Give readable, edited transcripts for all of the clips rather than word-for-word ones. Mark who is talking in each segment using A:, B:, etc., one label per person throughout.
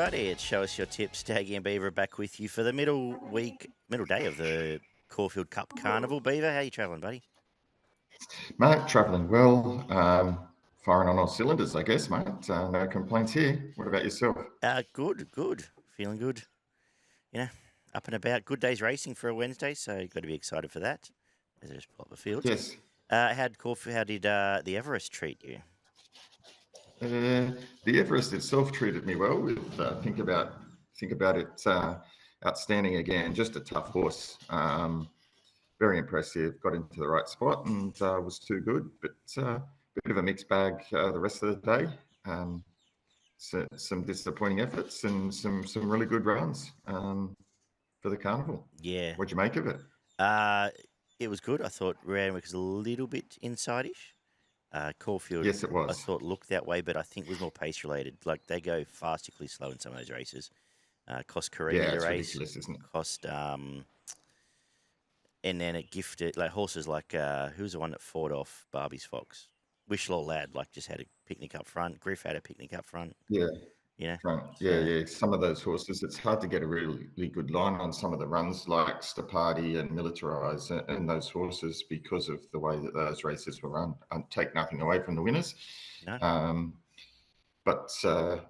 A: everybody. It's Show Us Your Tips. Daggy and Beaver are back with you for the middle day of the Caulfield Cup Carnival. Beaver, how you travelling, buddy?
B: Mate, travelling well. Firing on all cylinders, I guess, mate. No complaints here. What about yourself?
A: Good. Feeling good. You know, up and about. Good day's racing for a Wednesday, so you've got to be excited for that. As I just pull up the field.
B: Yes.
A: How did the Everest treat you?
B: The Everest itself treated me well. With think about it, outstanding again. Just a tough horse. Very impressive. Got into the right spot and was too good, but bit of a mixed bag the rest of the day. So, some disappointing efforts and some really good runs for the carnival.
A: Yeah.
B: What'd you make of it?
A: It was good. I thought Randwick was a little bit inside-ish. Caulfield,
B: Yes, it was.
A: I thought looked that way, but I think was more pace related. Like they go farcically slow in some of those races. Cost Karina the race,
B: ridiculous, isn't it?
A: cost and then it gifted like horses like who's the one that fought off Barbie's Fox? Wishlaw Lad just had a picnic up front. Griff had a picnic up front.
B: Yeah.
A: You know?
B: Right. Yeah. Some of those horses, it's hard to get a really good line on some of the runs like Stapati and Militarize and those horses because of the way that those races were run. Take nothing away from the winners.
A: No.
B: But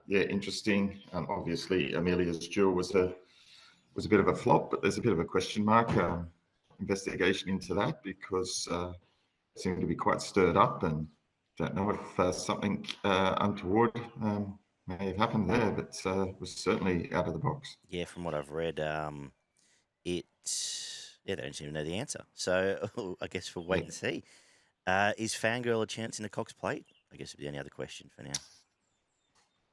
B: interesting. Obviously, Amelia's Jewel was a bit of a flop, but there's a bit of a question mark investigation into that because it seemed to be quite stirred up and don't know if something untoward may have happened there, but was certainly out of the box.
A: Yeah, from what I've read, they don't seem to know the answer. So I guess we'll wait and see. Is Fangirl a chance in the Cox Plate? I guess would be the only other question for now.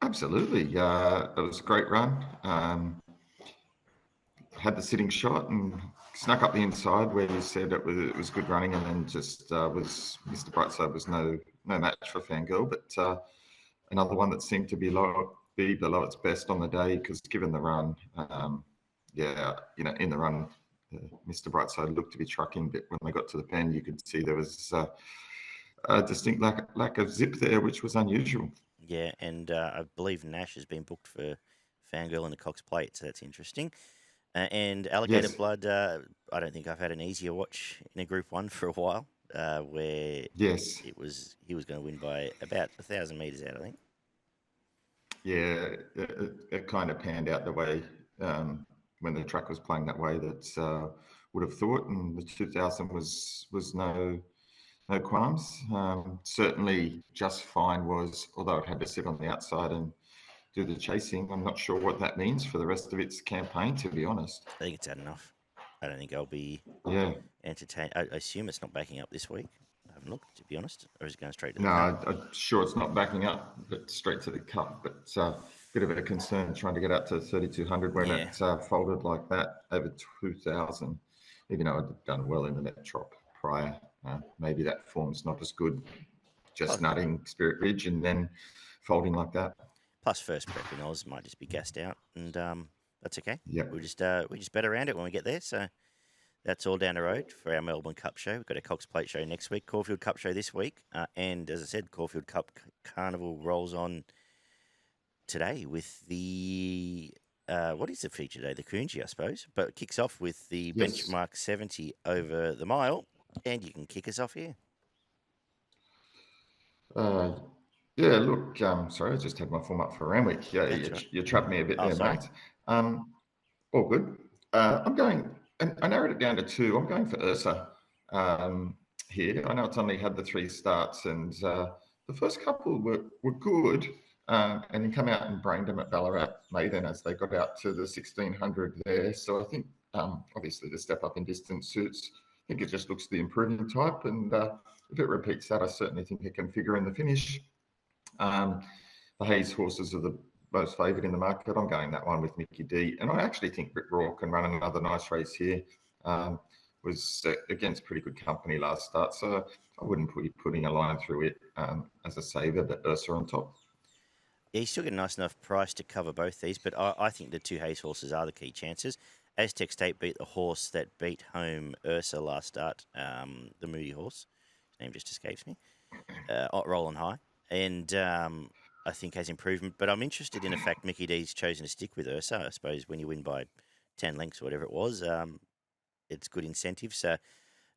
B: Absolutely. It was a great run. Had the sitting shot and snuck up the inside where you said it was good running, and then just was Mr. Brightside was no match for Fangirl, but another one that seemed to be below its best on the day because given the run, in the run, Mr. Brightside looked to be trucking, but when they got to the pen, you could see there was a distinct lack of zip there, which was unusual.
A: Yeah, and I believe Nash has been booked for Fangirl in the Cox Plate, so that's interesting. And Alligator Blood, I don't think I've had an easier watch in a Group 1 for a while, where he was going to win by about 1,000 metres out, I think.
B: Yeah, it kind of panned out the way when the track was playing that way that would have thought, and the 2,000 was no qualms. Certainly Just Fine was, although it had to sit on the outside and do the chasing. I'm not sure what that means for the rest of its campaign, to be honest.
A: I think it's had enough. I don't think I'll be entertained. I assume it's not backing up this week. I haven't looked, to be honest. Or is it going straight to the cup?
B: I'm sure it's not backing up, but straight to the cup. But a bit of a concern trying to get up to 3,200 when it folded like that over 2,000, even though it had done well in the Metrop prior. Maybe that form's not as good, just nutting Spirit Ridge and then folding like that.
A: Plus, first prep in Oz might just be gassed out, and that's okay.
B: Yep.
A: We just bet around it when we get there. So that's all down the road for our Melbourne Cup show. We've got a Cox Plate show next week, Caulfield Cup show this week, and as I said, Caulfield Cup Carnival rolls on today with the what is the feature today? The Coongy, I suppose, but it kicks off with the benchmark 70 over the mile, and you can kick us off here.
B: Yeah, look, sorry, I just had my form up for Randwick. Yeah, you trapped me a bit there, mate. All good. I'm going, and I narrowed it down to 2. I'm going for Ursa here. I know it's only had the 3 starts, and the first couple were good, and then come out and brained them at Ballarat Maiden as they got out to the 1,600 there. So I think, obviously, the step up in distance suits. I think it just looks the improving type, and if it repeats that, I certainly think it can figure in the finish. The Hayes horses are the most favoured in the market. I'm going that one with Mickey D. And I actually think Rick Raw can run another nice race here. Was against pretty good company last start, so I wouldn't be putting a line through it as a saver, but Ursa on top.
A: Yeah, you still get a nice enough price to cover both these, but I think the 2 Hayes horses are the key chances. Aztec State beat the horse that beat home Ursa last start, the Moody horse. His name just escapes me. Rolling High. And I think has improvement. But I'm interested in the fact Mickey D's chosen to stick with Ursa. I suppose when you win by 10 lengths or whatever it was, it's good incentive. So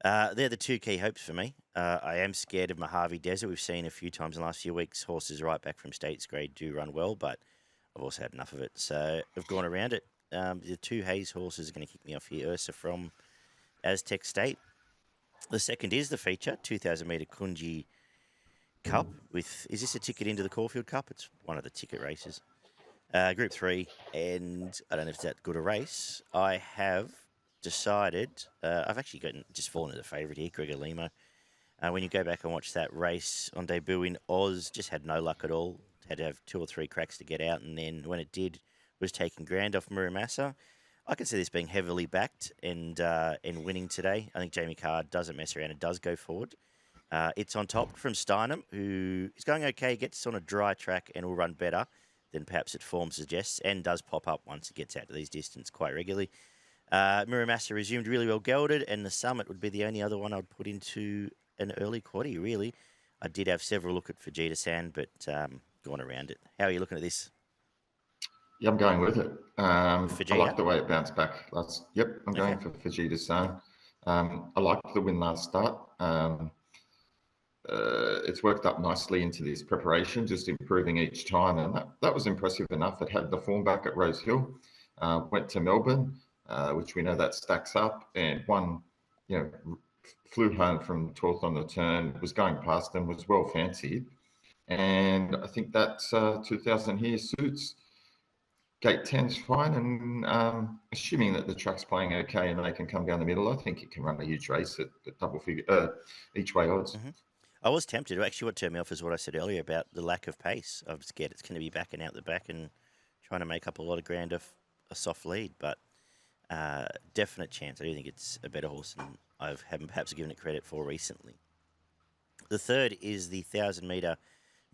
A: they're the two key hopes for me. I am scared of Mojave Desert. We've seen a few times in the last few weeks horses right back from States grade do run well, but I've also had enough of it. So I've gone around it. The two Hayes horses are going to kick me off here. Ursa from Aztec State. The second is the feature, 2,000 metre Coongy Cup. Is this a ticket into the Caulfield Cup? It's one of the ticket races. Group 3, and I don't know if it's that good a race. I have decided, I've actually just fallen to the favourite here, Gregor Limo. When you go back and watch that race on debut in Oz, just had no luck at all. Had to have 2 or 3 cracks to get out, and then when it did, was taking ground off Iamastar. I can see this being heavily backed and winning today. I think Jamie Carr doesn't mess around and does go forward. It's on top from Steinem, who is going okay, gets on a dry track and will run better than perhaps its form suggests, and does pop up once it gets out to these distances quite regularly. Iamastar resumed really well gelded, and the Summit would be the only other one I'd put into an early quaddie, really. I did have several look at Fujita San, but gone around it. How are you looking at this?
B: Yeah, I'm going with it. I like the way it bounced back. I'm going for Fujita San. I liked the win last start. It's worked up nicely into this preparation, just improving each time, and that was impressive enough. It had the form back at Rose Hill, went to Melbourne, which we know that stacks up, and won, flew home from 12th on the turn, was going past them, was well fancied, and I think that 2,000 here suits. Gate 10's fine, and assuming that the track's playing okay and they can come down the middle, I think it can run a huge race at double figure each way odds.
A: Mm-hmm. I was tempted. Actually, what turned me off is what I said earlier about the lack of pace. I'm scared it's going to be backing out the back and trying to make up a lot of ground off a soft lead, but definite chance. I do think it's a better horse than I haven't perhaps given it credit for recently. The third is the 1,000 metre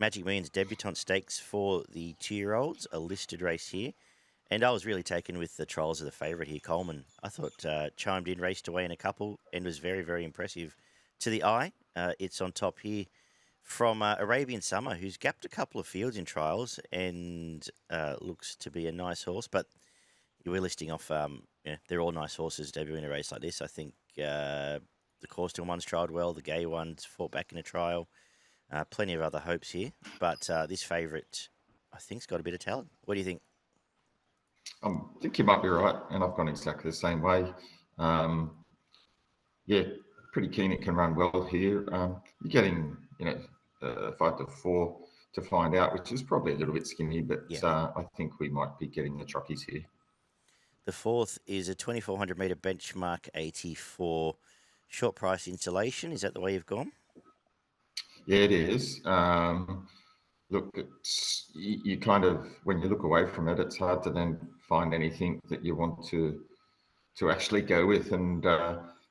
A: Magic Millions Debutante Stakes for the 2-year-olds, a listed race here. And I was really taken with the trials of the favourite here, Coleman. I thought chimed in, raced away in a couple, and was very, very impressive to the eye. It's on top here from Arabian Summer, who's gapped a couple of fields in trials and looks to be a nice horse. But we're listing off, they're all nice horses debuting a race like this. I think the Caulfield ones trialled well, the Gay ones fought back in a trial. Plenty of other hopes here, but this favourite, I think, has got a bit of talent. What do you think?
B: I think you might be right, and I've gone exactly the same way. Pretty keen it can run well here. You're getting, 5 to 4 to find out, which is probably a little bit skinny, but I think we might be getting the chockies here.
A: The fourth is a 2,400 metre benchmark 84 short price insulation. Is that the way you've gone?
B: Yeah, it is. Look, you kind of, when you look away from it, it's hard to then find anything that you want to actually go with. And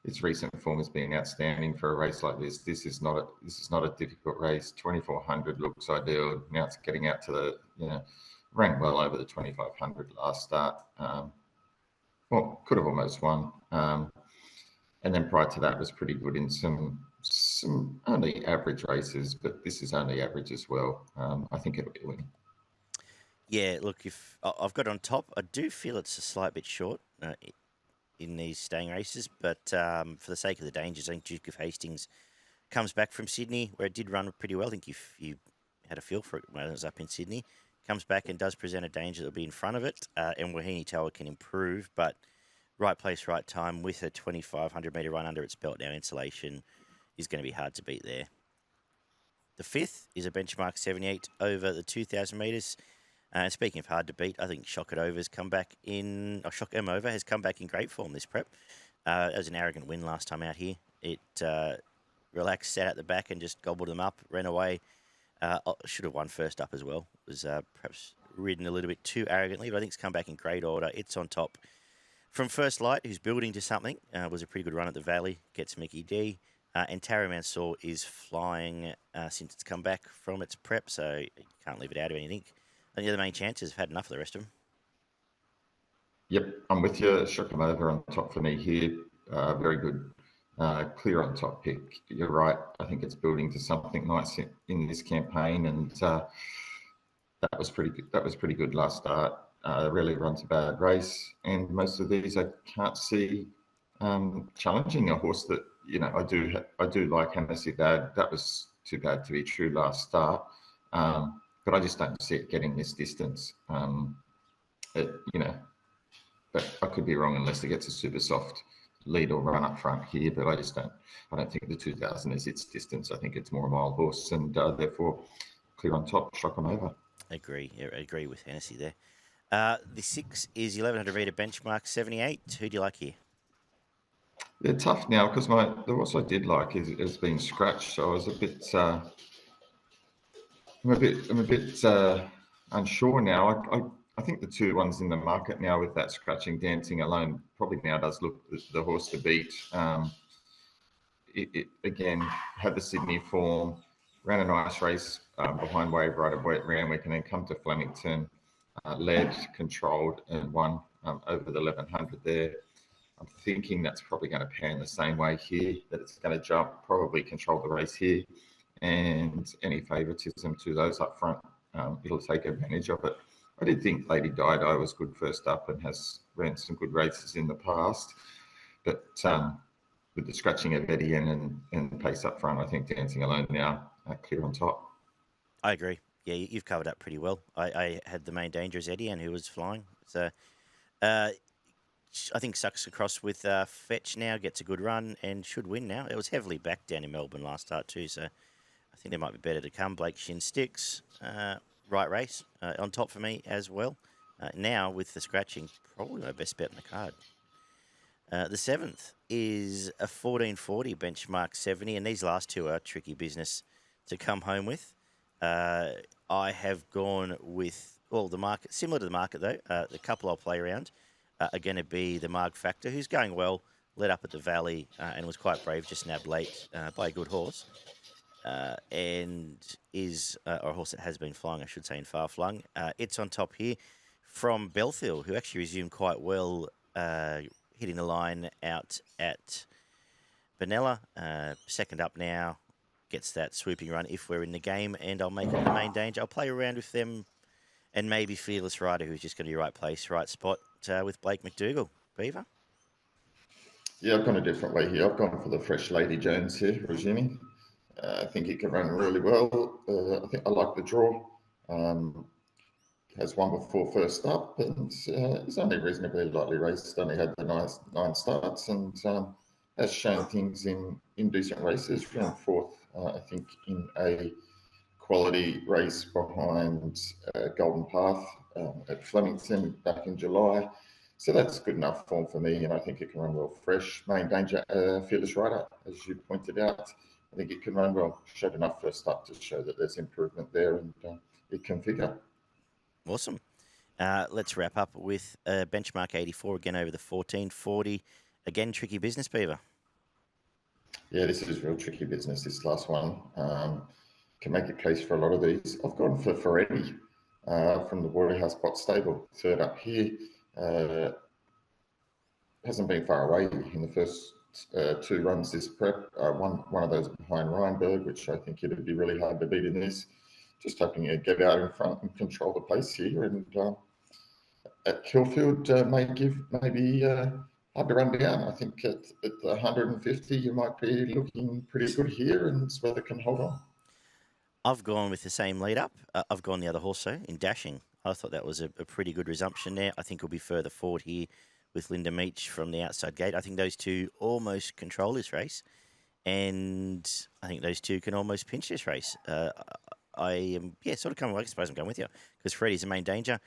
B: its recent form has been outstanding for a race like this. This is not a difficult race. 2,400 looks ideal. Now it's getting out to ran well over the 2,500 last start. Could have almost won. And then prior to that was pretty good in some only average races, but this is only average as well. I think it'll be a win.
A: Yeah, look, if I've got it on top, I do feel it's a slight bit short in these staying races, but for the sake of the dangers, I think Duke of Hastings comes back from Sydney, where it did run pretty well. I think if you had a feel for it when it was up in Sydney, comes back and does present a danger that'll be in front of it, and Wahine Tower can improve, but right place, right time with a 2,500 metre run under its belt now, insulation is going to be hard to beat there. The fifth is a benchmark 78 over the 2,000 metres. And speaking of hard to beat, I think Shock Em Ova has come back in great form this prep. It was an arrogant win last time out here. It relaxed, sat at the back and just gobbled them up, ran away. Should have won first up as well. Was perhaps ridden a little bit too arrogantly, but I think it's come back in great order. It's on top from First Light, who's building to something. Was a pretty good run at the Valley, gets Mickey D. And Tara Mansour is flying since it's come back from its prep, so you can't leave it out of anything. I think the main chances have had enough of the rest of them.
B: Yep, I'm with you. Shock Em Ova on top for me here. Very good. Clear on top pick. You're right. I think it's building to something nice in this campaign. And that was pretty good. That was pretty good last start. Really runs a bad race, and most of these I can't see challenging a horse that I do like Hennessy Dad. That was too bad to be true last start, but I just don't see it getting this distance. But I could be wrong unless it gets a super soft lead or run up front here. But I don't think the 2000 is its distance. I think it's more a mile horse, and therefore clear on top. Shock 'em over.
A: I agree with Hennessy there. The 6 is 1100 metre benchmark 78. Who do you like here?
B: They're tough now because the horse I did like has been scratched, so I was a bit. I'm a bit unsure now. I think the 2 ones in the market now with that scratching dancing alone probably now does look the horse to beat. It again had the Sydney form, ran a nice race behind Wave Rider at Randwick, and then come to Flemington, led, controlled, and won over the 1100 there. I'm thinking that's probably going to pan the same way here, that it's going to jump, probably control the race here, and any favouritism to those up front, it'll take advantage of it. I did think Lady Dido was good first up and has ran some good races in the past, but with the scratching of Eddie and pace up front, I think Dancing Alone now clear on top.
A: I agree. Yeah, you've covered up pretty well. I had the main danger as Eddie, and who was flying. So I think sucks across with Fetch now, gets a good run and should win now. It was heavily backed down in Melbourne last start too, so I think there might be better to come. Blake Shin sticks. Right race on top for me as well. Now with the scratching, probably my best bet in the card. The 7th is a 1440 benchmark 70, and these last 2 are tricky business to come home with. I have gone with, the market, similar to the market though. The couple I'll play around are going to be the Marg Factor, who's going well, led up at the Valley and was quite brave, just nabbed late by a good horse. And is or a horse that has been flying, I should say, in Far Flung. It's on top here from Belfield, who actually resumed quite well, hitting the line out at Benalla. Second up now, gets that swooping run if we're in the game, and I'll make it the main danger. I'll play around with them, and maybe Fearless Rider, who's just going to be right place, right spot with Blake McDougall. Beaver?
B: Yeah, I've gone a different way here. I've gone for the fresh Lady Jones here, Regini. I think he can run really well. I think I like the draw. Has won before first up, and it's only reasonably lightly raced. Only had the 9 starts, and has shown things in decent races. Ran 4th, I think, in a quality race behind Golden Path at Flemington back in July. So that's good enough form for me, and I think it can run well fresh. Main danger, Fearless Rider, as you pointed out. I think it can run well. Showed enough first up to show that there's improvement there, and it can figure.
A: Awesome. Let's wrap up with benchmark 84 again over the 1440. Again, tricky business, Beaver.
B: Yeah, this is real tricky business. This last one can make a case for a lot of these. I've gone for Faretti from the Waterhouse Pot Stable, 3rd up here. Hasn't been far away in the first 2 runs this prep. One of those behind Reinberg, which I think it'd be really hard to beat in this. Just hoping to get out in front and control the pace here. And at Caulfield maybe hard to run down. I think at the 150 you might be looking pretty good here, and it's whether it can hold on.
A: I've gone with the same lead up. I've gone the other horse though in Dashing. I thought that was a pretty good resumption there. I think it'll be further forward here with Linda Meach from the outside gate. I think those 2 almost control this race, and I think those 2 can almost pinch this race. I am, sort of coming. I suppose I'm going with you because Freddie's the main danger.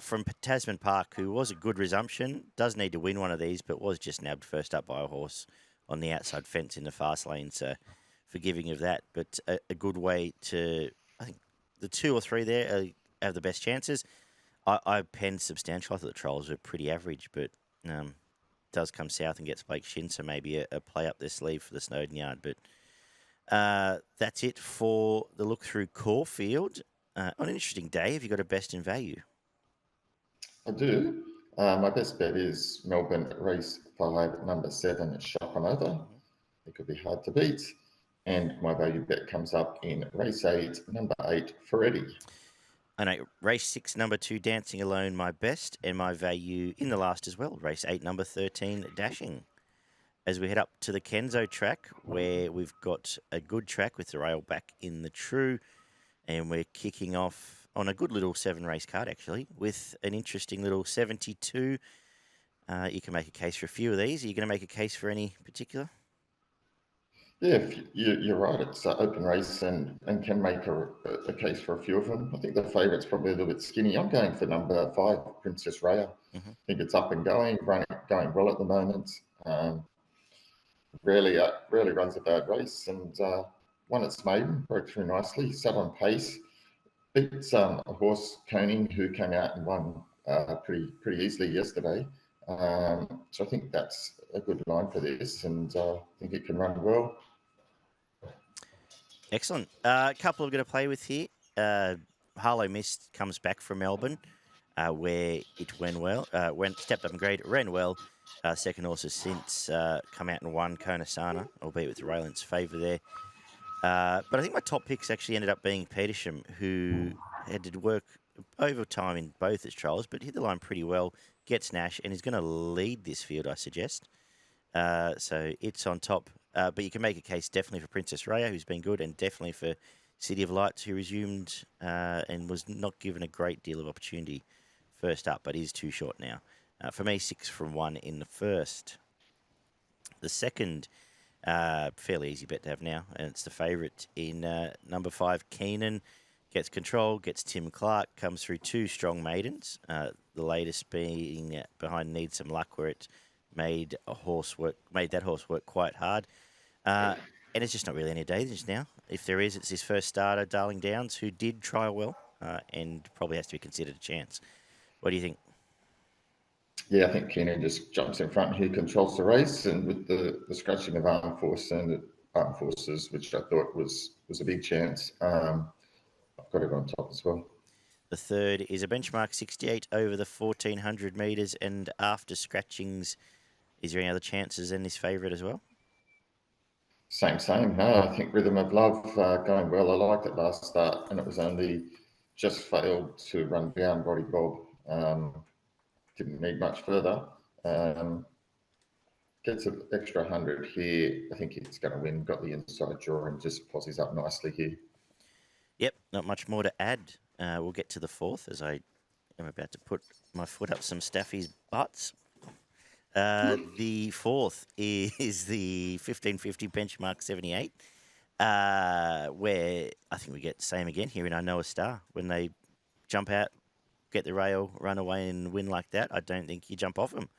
A: From Tasman Park, who was a good resumption, does need to win one of these, but was just nabbed first up by a horse on the outside fence in the fast lane, so forgiving of that. But a good way to, I think, the 2 or 3 there have the best chances. I penned Substantial. I thought the Trolls were pretty average, but does come south and gets Blake Shin, so maybe a play up their sleeve for the Snowden Yard. But that's it for the look through Caulfield. On an interesting day, have you got a best in value?
B: I do. My best bet is Melbourne race 5, number 7, Shock Em Ova. It could be hard to beat. And my value bet comes up in race 8, number 8, Faretti.
A: I know race 6, number 2, Dancing Alone, my best, and my value in the last as well. Race 8, number 13, Dashing. As we head up to the Kenzo track, where we've got a good track with the rail back in the true, and we're kicking off on a good little 7-race card, actually, with an interesting little 72. You can make a case for a few of these. Are you going to make a case for any particular?
B: Yeah, you're right. It's an open race and can make a case for a few of them. I think the favourite's probably a little bit skinny. I'm going for number 5, Princess Raya. I think it's up and going well at the moment. Rarely runs a bad race, and won its maiden, broke through nicely, sat on pace, beat a horse, Koning, who came out and won pretty easily yesterday. So I think that's a good line for this, and I think it can run well.
A: Excellent. A couple we're going to play with here. Harlow Mist comes back from Melbourne, where it went well. Stepped up and grade, ran well. Second horse has since come out and won Konasana, albeit with the rail in its favour there. But I think my top picks actually ended up being Petersham, who had to work over time in both its trials, but hit the line pretty well, gets Nash, and is going to lead this field, I suggest. So it's on top. But you can make a case definitely for Princess Raya, who's been good, and definitely for City of Lights, who resumed and was not given a great deal of opportunity first up, but is too short now. For me, 6 from 1 in the first. The second, fairly easy bet to have now, and it's the favourite in number 5, Keenan. Gets control, gets Tim Clark, comes through 2 strong maidens, the latest being behind Need Some Luck, where it made that horse work quite hard. And it's just not really any advantage now. If there is, it's his first starter, Darling Downs, who did try well and probably has to be considered a chance. What do you think?
B: Yeah, I think Keenan just jumps in front. He controls the race, and with the scratching of Armed Forces, which I thought was a big chance, I've got it on top as well.
A: The third is a benchmark 68 over the 1,400 metres, and after scratchings, is there any other chances in this favourite as well?
B: Same. No, I think Rhythm of Love going well. I liked it last start, and it was only just failed to run down Body Bob. Didn't need much further. Gets an extra 100 here. I think it's going to win. Got the inside draw and just posses up nicely here.
A: Yep, not much more to add. We'll get to the fourth as I am about to put my foot up some Staffy's butts. The fourth is the 1550 benchmark 78, where I think we get the same again here in I Know a Star. When they jump out, get the rail, run away and win like that, I don't think you jump off them.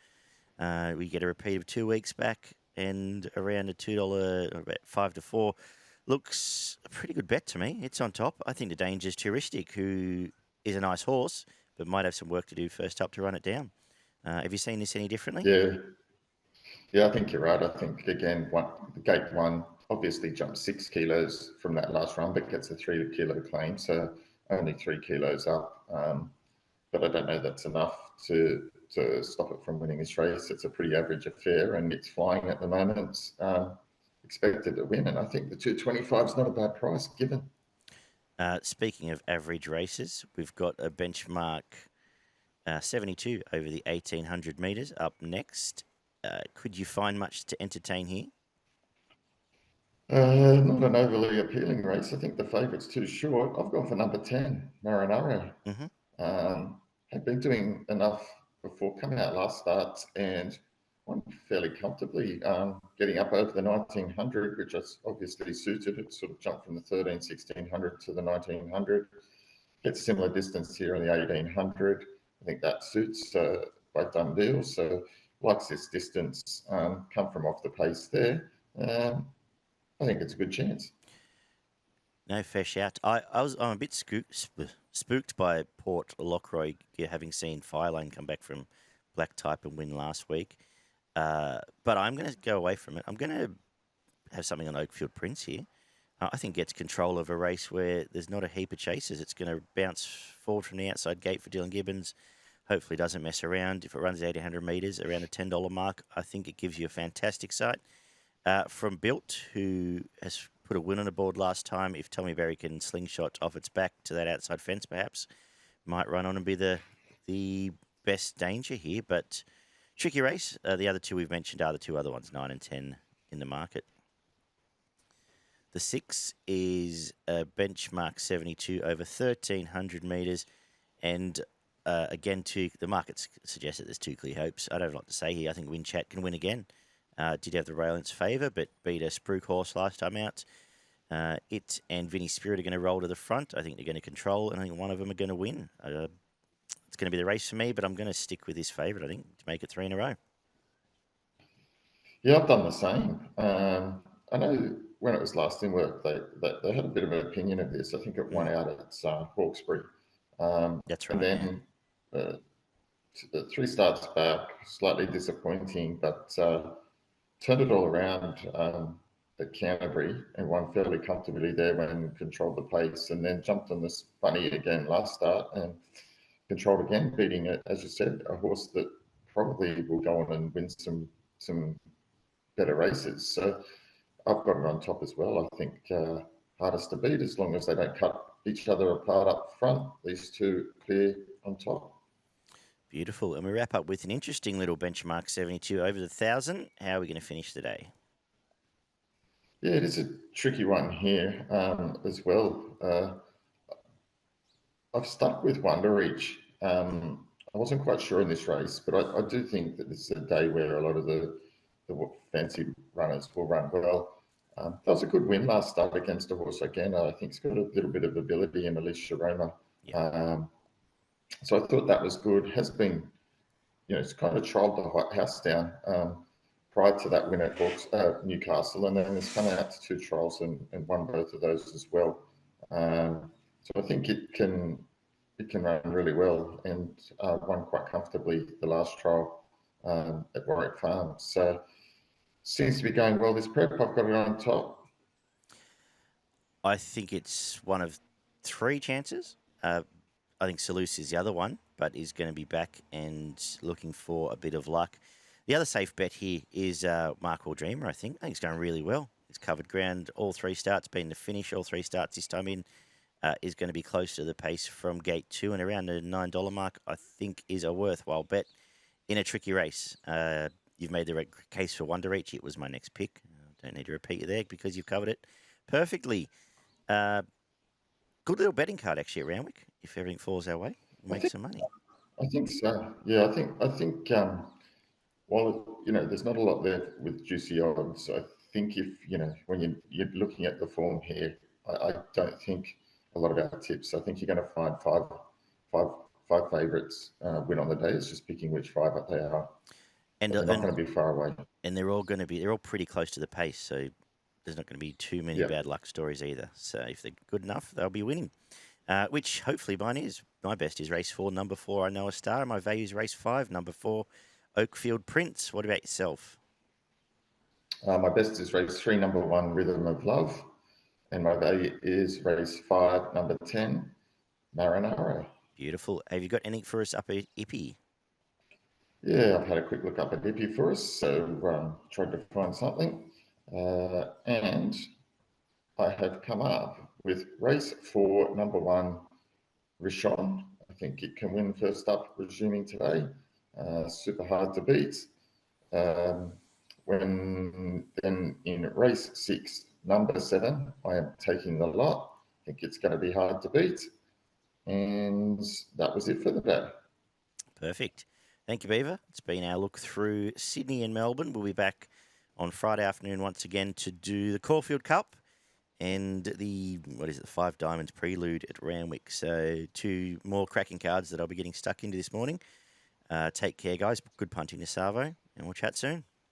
A: We get a repeat of 2 weeks back and around a $2, about 5 to 4. Looks a pretty good bet to me. It's on top. I think the Danger's Touristic, who is a nice horse, but might have some work to do first up to run it down. Have you seen this any differently?
B: Yeah, I think you're right. I think, again, the gate 1 obviously jumped 6 kilos from that last run, but gets a 3 kilo claim, so only 3 kilos up. But I don't know that's enough to stop it from winning this race. It's a pretty average affair, and it's flying at the moment. Expected to win, and I think the 225 is not a bad price given.
A: Speaking of average races, we've got a benchmark 72 over the 1,800 metres up next. Could you find much to entertain here?
B: Not an overly appealing race. I think the favourite's too short. I've gone for number 10, Marenaro. Had been doing enough before coming out last start and won fairly comfortably, getting up over the 1900, which is obviously suited. It sort of jumped from the 1600 to the 1900. Gets similar distance here on the 1800. I think that suits both done deals. So likes this distance, come from off the pace there. I think it's a good chance.
A: No, fair shout. I'm a bit spooked by Port Lockroy having seen Firelane come back from black type and win last week. But I'm going to go away from it. I'm going to have something on Oakfield Prince here. I think gets control of a race where there's not a heap of chasers. It's going to bounce forward from the outside gate for Dylan Gibbons. Hopefully doesn't mess around. If it runs 1,800 metres around a $10 mark, I think it gives you a fantastic sight. From Built, who has put a win on the board last time, if Tommy Berry can slingshot off its back to that outside fence perhaps, might run on and be the best danger here. But tricky race. The other two we've mentioned are the two other ones, 9 and 10 in the market. The 6 is a benchmark 72 over 1,300 metres. And again, the markets suggest that there's two clear hopes. I don't like to say here. I think Winchat can win again. Did have the rail in its favour, but beat a Spruik horse last time out. It and Vinnie Spirit are going to roll to the front. I think they're going to control, and I think one of them are going to win. It's going to be the race for me, but I'm going to stick with this favourite, I think, to make it 3 in a row.
B: Yeah, I've done the same. I know when it was last in work, they had a bit of an opinion of this. I think it won out at Hawkesbury.
A: That's right.
B: And then 3 starts back, slightly disappointing, but turned it all around at Canterbury and won fairly comfortably there when controlled the pace, and then jumped on this bunny again last start and controlled again, beating it, as you said, a horse that probably will go on and win some better races. So I've got it on top as well. I think hardest to beat as long as they don't cut each other apart up front. These two clear on top.
A: Beautiful. And we wrap up with an interesting little benchmark 72 over the 1,000. How are we going to finish the day?
B: Yeah, it is a tricky one here as well. I've stuck with Wonder Each. I wasn't quite sure in this race, but I do think that this is a day where a lot of the fancy runners will run well. That was a good win last start against a horse again. I think it's got a little bit of ability in Alicia Roma. Yeah. So I thought that was good. Has been, it's kind of trialled the house down prior to that win at Newcastle, and then it's come out to 2 trials and won both of those as well. So I think it can run really well, and won quite comfortably the last trial at Warwick Farm. So seems to be going well this prep. I've got it on top.
A: I think it's one of 3 chances. I think Salus is the other one, but is going to be back and looking for a bit of luck. The other safe bet here is Mark Or Dreamer, I think. I think it's going really well. He's covered ground all 3 starts, been to finish all 3 starts this time in. Is going to be close to the pace from gate 2 and around the $9 mark, I think is a worthwhile bet in a tricky race. You've made the case for Wonder Each. It was my next pick. I don't need to repeat it there because you've covered it perfectly. Good little betting card actually at Randwick. If everything falls our way, we'll make some money.
B: I think so. Yeah, I think while there's not a lot there with juicy odds, I think if when you're looking at the form here, I don't think a lot of our tips. I think you're going to find five favourites win on the day. It's just picking which 5 they are. And they're not going to be far away.
A: And they're all pretty close to the pace, so there's not going to be too many bad luck stories either. So if they're good enough, they'll be winning. Which hopefully mine is. My best is race 4, number 4, I Know a Star. My value is race 5, number 4, Oakfield Prince. What about yourself?
B: My best is race 3, number 1, Rhythm of Love. And my value is race 5, number 10, Marenaro.
A: Beautiful. Have you got anything for us up at Ippy?
B: Yeah, I've had a quick look up at Ippy for us, so tried to find something. And I have come up with race 4, number 1, Rishon. I think it can win first up, resuming today. Super hard to beat. When then in race 6, number 7, I am taking the lot. I think it's going to be hard to beat. And that was it for the day.
A: Perfect. Thank you, Beaver. It's been our look through Sydney and Melbourne. We'll be back on Friday afternoon once again to do the Caulfield Cup and the 5 Diamonds Prelude at Randwick. So 2 more cracking cards that I'll be getting stuck into this morning. Take care, guys. Good punting to Savo, and we'll chat soon.